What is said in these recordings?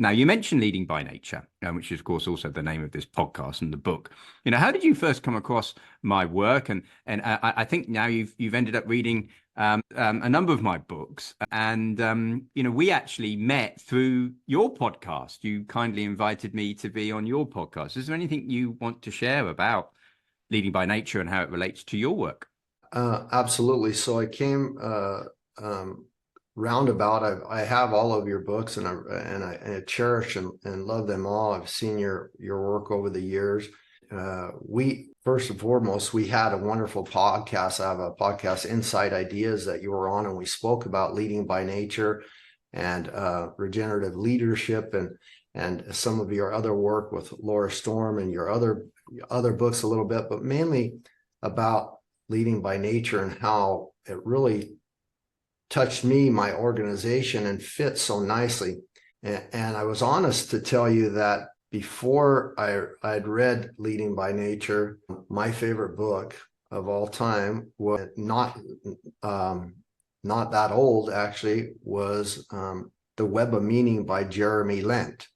Now, you mentioned Leading by Nature, which is, of course, also the name of this podcast and the book. How did you first come across my work? And I think now you've ended up reading a number of my books. And, we actually met through your podcast. You kindly invited me to be on your podcast. Is there anything you want to share about Leading by Nature and how it relates to your work? Absolutely. So I came roundabout. I have all of your books, and I cherish and love them all. I've seen your work over the years. We first and foremost, we had a wonderful podcast. I have a podcast, Inside Ideas, that you were on, and we spoke about leading by nature and regenerative leadership and some of your other work with Laura Storm and your other books a little bit, but mainly about leading by nature and how it really touched me, my organization, and fit so nicely. And I was honest to tell you that before I'd read Leading by Nature, my favorite book of all time was not that old, actually, was The Web of Meaning by Jeremy Lent,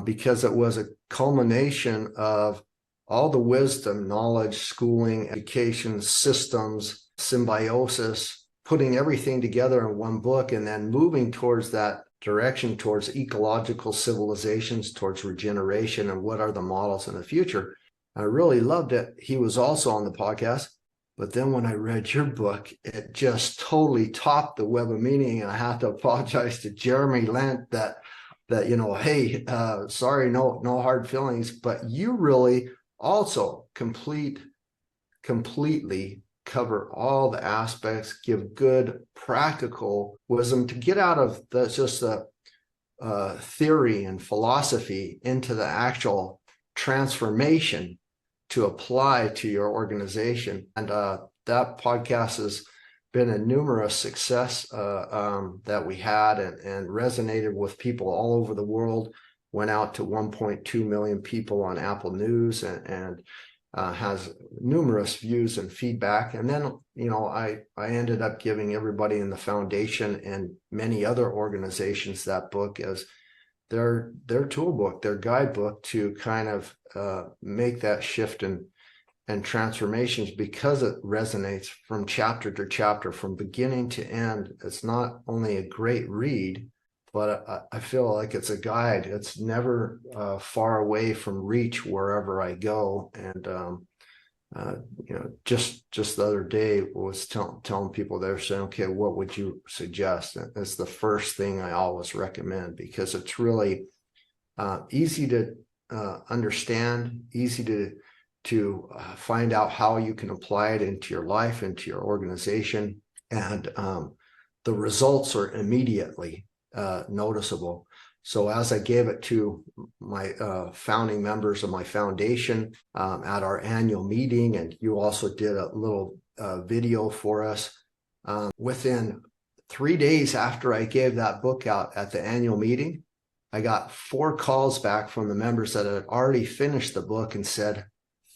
because it was a culmination of all the wisdom, knowledge, schooling, education, systems, symbiosis, putting everything together in one book, and then moving towards that direction, towards ecological civilizations, towards regeneration, and what are the models in the future. I really loved it. He was also on the podcast. But then when I read your book, it just totally topped The Web of Meaning. And I have to apologize to Jeremy Lent that hey, sorry, no hard feelings. But you really also completely cover all the aspects, give good practical wisdom to get out of just the theory and philosophy into the actual transformation to apply to your organization. And that podcast has been a numerous success that we had and resonated with people all over the world, went out to 1.2 million people on Apple News and has numerous views and feedback. And then, I ended up giving everybody in the foundation and many other organizations that book as their toolbook, their guidebook to kind of make that shift and transformations, because it resonates from chapter to chapter, from beginning to end. It's not only a great read, but I feel like it's a guide. It's never far away from reach wherever I go. And just the other day was telling people, they're saying, okay, what would you suggest? And it's the first thing I always recommend, because it's really easy to understand, easy to find out how you can apply it into your life, into your organization, and the results are immediately noticeable. So as I gave it to my founding members of my foundation at our annual meeting, and you also did a little video for us, within 3 days after I gave that book out at the annual meeting, I got 4 calls back from the members that had already finished the book and said,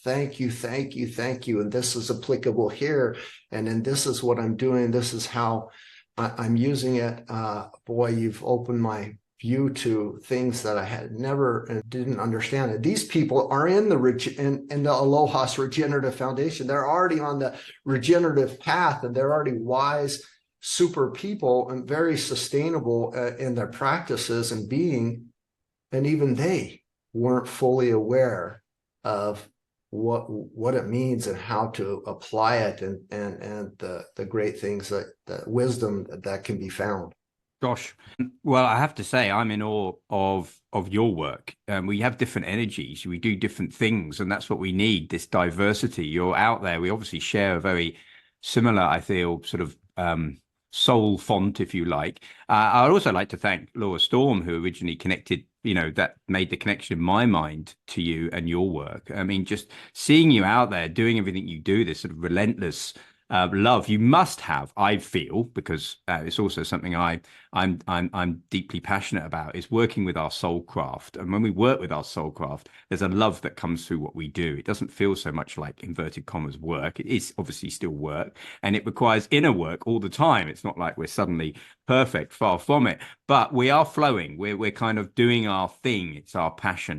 thank you. And this is applicable here. And then this is what I'm doing. This is how I'm using it. Boy, you've opened my view to things that I had never and didn't understand. And these people are in the Aloha's Regenerative Foundation. They're already on the regenerative path, and they're already wise, super people and very sustainable in their practices and being. And even they weren't fully aware of what it means and how to apply it, and the great things that wisdom that can be found. Gosh, well, I have to say I'm in awe of your work. We have different energies, we do different things, and that's what we need, this diversity. You're out there. We obviously share a very similar, I feel, sort of soul font, if you like. I'd also like to thank Laura Storm, who originally connected, that made the connection in my mind to you and your work. I mean, just seeing you out there doing everything you do, this sort of relentless love you must have, I feel, because it's also something I'm deeply passionate about, is working with our soul craft. And when we work with our soul craft, there's a love that comes through what we do. It doesn't feel so much like inverted commas work. It is obviously still work, and it requires inner work all the time. It's not like we're suddenly perfect, far from it, but we are flowing. We're kind of doing our thing. It's our passion.